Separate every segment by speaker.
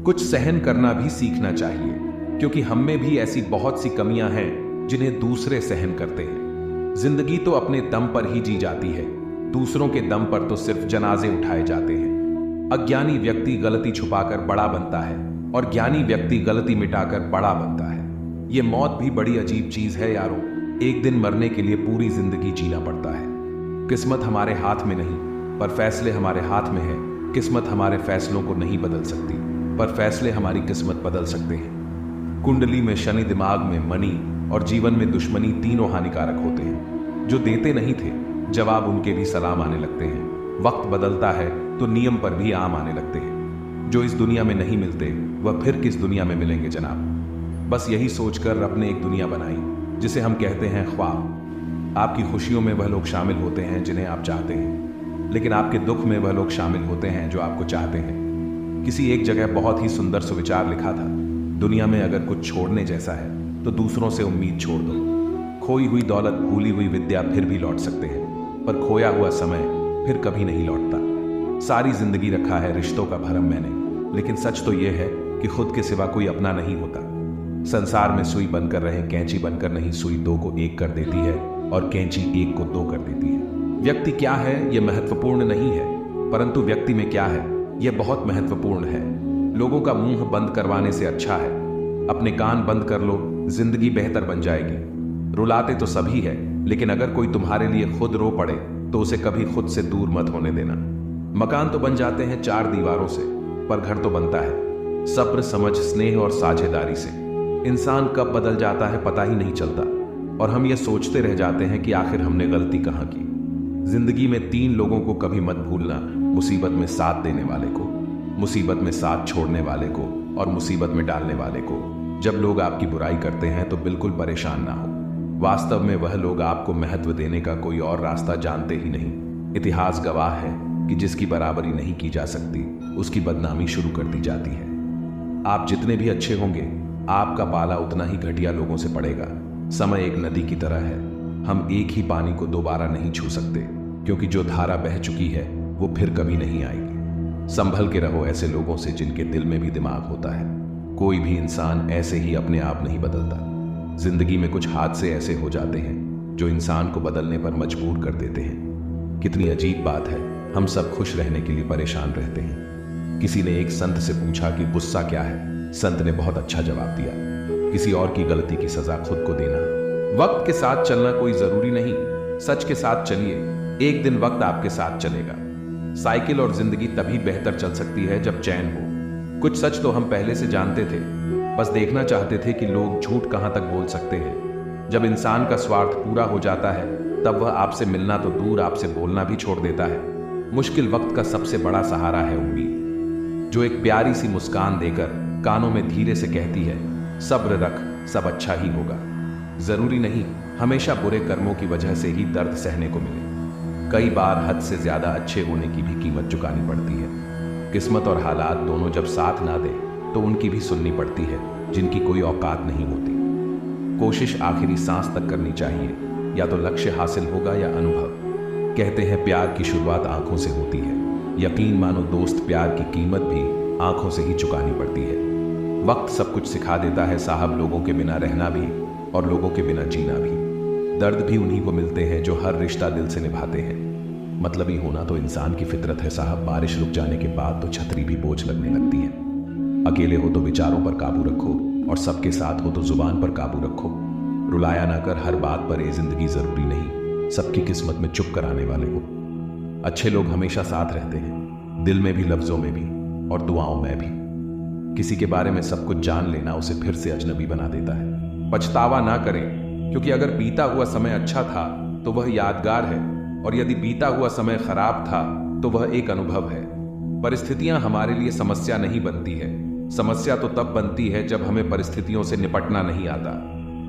Speaker 1: कुछ सहन करना भी सीखना चाहिए, क्योंकि हम में भी ऐसी बहुत सी कमियां हैं जिन्हें दूसरे सहन करते हैं। जिंदगी तो अपने दम पर ही जी जाती है, दूसरों के दम पर तो सिर्फ जनाजे उठाए जाते हैं। अज्ञानी व्यक्ति गलती छुपाकर बड़ा बनता है और ज्ञानी व्यक्ति गलती मिटाकर बड़ा बनता है। ये मौत भी बड़ी अजीब चीज है यारों। एक दिन मरने के लिए पूरी जिंदगी जीना पड़ता है। किस्मत हमारे हाथ में नहीं, पर फैसले हमारे हाथ में है। किस्मत हमारे फैसलों को नहीं बदल सकती, पर फैसले हमारी किस्मत बदल सकते हैं। कुंडली में शनि, दिमाग में मनी और जीवन में दुश्मनी तीनों हानिकारक होते हैं। जो देते नहीं थे जवाब, उनके भी सलाम आने लगते हैं। वक्त बदलता है तो नियम पर भी आम आने लगते हैं। जो इस दुनिया में नहीं मिलते वह फिर किस दुनिया में मिलेंगे जनाब। बस यही सोचकर रब ने एक दुनिया बनाई जिसे हम कहते हैं ख्वाब। आपकी खुशियों में वह लोग शामिल होते हैं जिन्हें आप चाहते हैं, लेकिन आपके दुख में वह लोग शामिल होते हैं जो आपको चाहते हैं। किसी एक जगह बहुत ही सुंदर सुविचार लिखा था, दुनिया में अगर कुछ छोड़ने जैसा है तो दूसरों से उम्मीद छोड़ दो। खोई हुई दौलत, भूली हुई विद्या फिर भी लौट सकते हैं, पर खोया हुआ समय फिर कभी नहीं लौटता। सारी जिंदगी रखा है रिश्तों का भरम मैंने, लेकिन सच तो यह है कि खुद के सिवा कोई अपना नहीं होता। संसार में सुई बनकर रहे, कैंची बनकर नहीं। सुई दो को एक कर देती है और कैंची एक को दो कर देती है। व्यक्ति क्या है यह महत्वपूर्ण नहीं है, परंतु व्यक्ति में क्या है यह बहुत महत्वपूर्ण है। लोगों का मुंह बंद करवाने से अच्छा है अपने कान बंद कर लो, जिंदगी बेहतर बन जाएगी। रुलाते तो सभी है, लेकिन अगर कोई तुम्हारे लिए खुद रो पड़े तो उसे कभी खुद से दूर मत होने देना। मकान तो बन जाते हैं चार दीवारों से, पर घर तो बनता है सब्र, समझ, स्नेह और साझेदारी से। इंसान कब बदल जाता है पता ही नहीं चलता, और हम ये सोचते रह जाते हैं कि आखिर हमने गलती कहाँ की। जिंदगी में तीन लोगों को कभी मत भूलना, मुसीबत में साथ देने वाले को, मुसीबत में साथ छोड़ने वाले को और मुसीबत में डालने वाले को। जब लोग आपकी बुराई करते हैं तो बिल्कुल परेशान ना हो। वास्तव में वह लोग आपको महत्व देने का कोई और रास्ता जानते ही नहीं। इतिहास गवाह है कि जिसकी बराबरी नहीं की जा सकती उसकी बदनामी शुरू कर दी जाती है। आप जितने भी अच्छे होंगे, आपका पाला उतना ही घटिया लोगों से पड़ेगा। समय एक नदी की तरह है, हम एक ही पानी को दोबारा नहीं छू सकते, क्योंकि जो धारा बह चुकी है वो फिर कभी नहीं आएगी। संभल के रहो ऐसे लोगों से जिनके दिल में भी दिमाग होता है। कोई भी इंसान ऐसे ही अपने आप नहीं बदलता। जिंदगी में कुछ हादसे ऐसे हो जाते हैं जो इंसान को बदलने पर मजबूर कर देते हैं। कितनी अजीब बात है, हम सब खुश रहने के लिए परेशान रहते हैं। किसी ने एक संत से पूछा कि गुस्सा क्या है। संत ने बहुत अच्छा जवाब दिया, किसी और की गलती की सजा खुद को देना। वक्त के साथ चलना कोई जरूरी नहीं, सच के साथ चलिए, एक दिन वक्त आपके साथ चलेगा। साइकिल और जिंदगी तभी बेहतर चल सकती है जब चैन हो। कुछ सच तो हम पहले से जानते थे, बस देखना चाहते थे कि लोग झूठ कहां तक बोल सकते हैं। जब इंसान का स्वार्थ पूरा हो जाता है तब वह आपसे मिलना तो दूर, आपसे बोलना भी छोड़ देता है। मुश्किल वक्त का सबसे बड़ा सहारा है उम्मीद, जो एक प्यारी सी मुस्कान देकर कानों में धीरे से कहती है, सब्र रख, सब अच्छा ही होगा। जरूरी नहीं हमेशा बुरे कर्मों की वजह से ही दर्द सहने को मिले। कई बार हद से ज्यादा अच्छे होने की भी कीमत चुकानी पड़ती है। किस्मत और हालात दोनों जब साथ ना दे तो उनकी भी सुननी पड़ती है, जिनकी कोई औकात नहीं होती। कोशिश आखिरी सांस तक करनी चाहिए, या तो लक्ष्य हासिल होगा या अनुभव। कहते हैं प्यार की शुरुआत आंखों से होती है। यकीन मानो दोस्त, प्यार की कीमत भी आंखों से ही चुकानी पड़ती है। वक्त सब कुछ सिखा देता है साहब, लोगों के बिना रहना भी और लोगों के बिना जीना भी। दर्द भी उन्हीं को मिलते हैं जो हर रिश्ता दिल से निभाते हैं। मतलबी होना तो इंसान की फितरत है साहब। बारिश रुक जाने के बाद तो छतरी भी बोझ लगने लगती है। अकेले हो तो विचारों पर काबू रखो, और सबके साथ हो तो जुबान पर काबू रखो। रुलाया ना कर हर बात पर, ये जिंदगी जरूरी नहीं सबकी किस्मत में चुप कराने वाले हो। अच्छे लोग हमेशा साथ रहते हैं, दिल में भी, लफ्जों में भी और दुआओं में भी। किसी के बारे में सब कुछ जान लेना उसे फिर से अजनबी बना देता है। पछतावा ना करें, क्योंकि अगर बीता हुआ समय अच्छा था तो वह यादगार है, और यदि बीता हुआ समय खराब था तो वह एक अनुभव है। परिस्थितियां हमारे लिए समस्या नहीं बनती है, समस्या तो तब बनती है जब हमें परिस्थितियों से निपटना नहीं आता।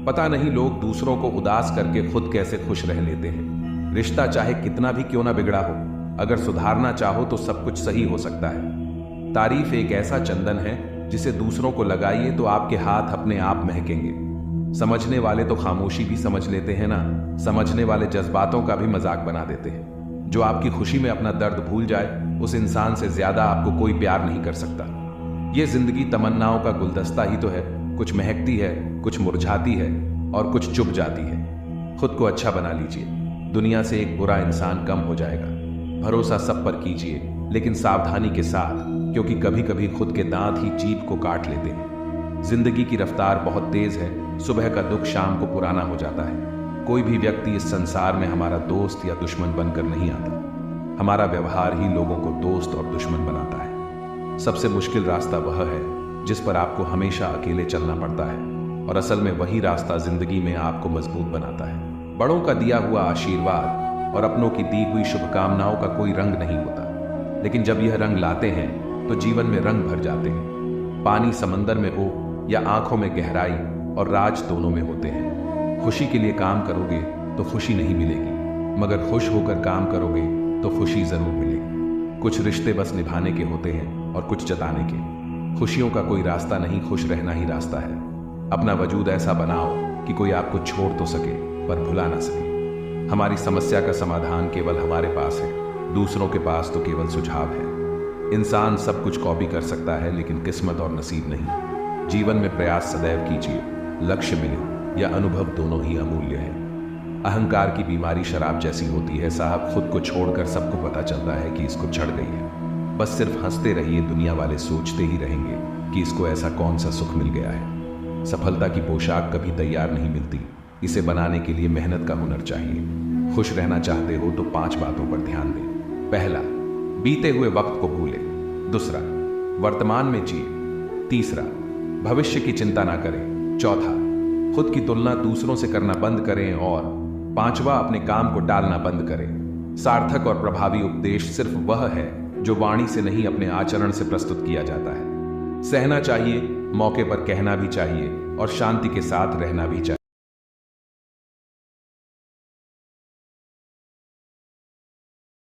Speaker 1: पता नहीं लोग दूसरों को उदास करके खुद कैसे खुश रह लेते हैं। रिश्ता चाहे कितना भी क्यों ना बिगड़ा हो, अगर सुधारना चाहो तो सब कुछ सही हो सकता है। तारीफ एक ऐसा चंदन है जिसे दूसरों को लगाइए तो आपके हाथ अपने आप महकेंगे। समझने वाले तो खामोशी भी समझ लेते हैं ना, समझने वाले जज्बातों का भी मजाक बना देते हैं। जो आपकी खुशी में अपना दर्द भूल जाए, उस इंसान से ज्यादा आपको कोई प्यार नहीं कर सकता। ये जिंदगी तमन्नाओं का गुलदस्ता ही तो है। कुछ महकती है, कुछ मुरझाती है और कुछ चुप जाती है। खुद को अच्छा बना लीजिए, दुनिया से एक बुरा इंसान कम हो जाएगा। भरोसा सब पर कीजिए, लेकिन सावधानी के साथ, क्योंकि कभी कभी खुद के दांत ही जीभ को काट लेते हैं। जिंदगी की रफ्तार बहुत तेज है, सुबह का दुख शाम को पुराना हो जाता है। कोई भी व्यक्ति इस संसार में हमारा दोस्त या दुश्मन बनकर नहीं आता। हमारा व्यवहार ही लोगों को दोस्त और दुश्मन बनाता है। सबसे मुश्किल रास्ता वह है जिस पर आपको हमेशा अकेले चलना पड़ता है, और असल में वही रास्ता जिंदगी में आपको मजबूत बनाता है। बड़ों का दिया हुआ आशीर्वाद और अपनों की दी हुई शुभकामनाओं का कोई रंग नहीं होता, लेकिन जब यह रंग लाते हैं तो जीवन में रंग भर जाते हैं। पानी समंदर में हो या आंखों में गहराई और राज दोनों में होते हैं। खुशी के लिए काम करोगे तो खुशी नहीं मिलेगी, मगर खुश होकर काम करोगे तो खुशी जरूर मिलेगी। कुछ रिश्ते बस निभाने के होते हैं और कुछ जताने के। खुशियों का कोई रास्ता नहीं, खुश रहना ही रास्ता है। अपना वजूद ऐसा बनाओ कि कोई आपको छोड़ तो सके पर भुला ना सके। हमारी समस्या का समाधान केवल हमारे पास है, दूसरों के पास तो केवल सुझाव है। इंसान सब कुछ कॉपी कर सकता है, लेकिन किस्मत और नसीब नहीं। जीवन में प्रयास सदैव कीजिए, लक्ष्य मिले या अनुभव दोनों ही अमूल्य है। अहंकार की बीमारी शराब जैसी होती है साहब, खुद को छोड़कर सबको पता चलता है कि इसको चढ़ गई है। बस सिर्फ हंसते रहिए, दुनिया वाले सोचते ही रहेंगे कि इसको ऐसा कौन सा सुख मिल गया है। सफलता की पोशाक कभी तैयार नहीं मिलती, इसे बनाने के लिए मेहनत का हुनर चाहिए। खुश रहना चाहते हो तो 5 बातों पर ध्यान दें। पहला, बीते हुए वक्त को भूलें। दूसरा, वर्तमान में जिए। तीसरा, भविष्य की चिंता ना करें। चौथा, खुद की तुलना दूसरों से करना बंद करें। और पांचवा, अपने काम को टालना बंद करें। सार्थक और प्रभावी उपदेश सिर्फ वह है जो वाणी से नहीं, अपने आचरण से प्रस्तुत किया जाता है। सहना चाहिए, मौके पर कहना भी चाहिए और शांति के साथ रहना भी चाहिए।